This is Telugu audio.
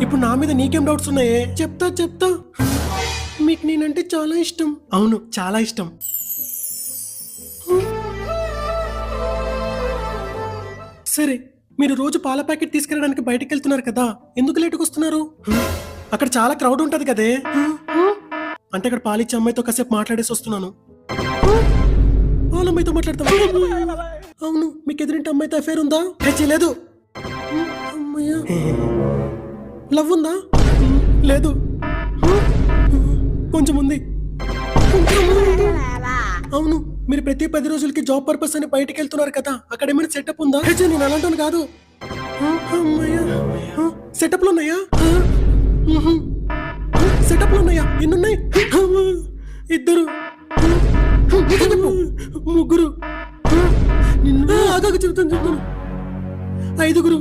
ఇప్పుడు నా మీద నీకేం డౌట్స్ ఉన్నాయే? చెప్తా. మీకు నేనంటే చాలా ఇష్టం. అవును, చాలా ఇష్టం. సరే, మీరు రోజు పాల ప్యాకెట్ తీసుకెళ్ళడానికి బయటకు వెళ్తున్నారు కదా, ఎందుకు లేటుకు వస్తున్నారు? అక్కడ చాలా క్రౌడ్ ఉంటది కదే. అంటే అక్కడ పాలిచ్చే అమ్మాయితో కాసేపు మాట్లాడేసి వస్తున్నాను. వాళ్ళ అమ్మాయితో మాట్లాడతావా? అవును, మీకు ఎదురింటి అమ్మాయితో అఫేర్ ఉందా? లేదు. అమ్మాయ్యా, లవ్ ఉందా? లేదు. కొంచెం ఉంది. అవును, మీరు ప్రతి 10 రోజులకి జాబ్ పర్పస్ అని బయటికి వెళ్తున్నారు కదా, అక్కడ ఏమైనా సెటప్ ఉందా? నేను అలాంటి కాదు. సెటప్లు ఉన్నాయా? సెటప్లు ఉన్నాయా? ఎన్నున్నాయి? 2, 3, ఆగాక చెబుతాను. 5.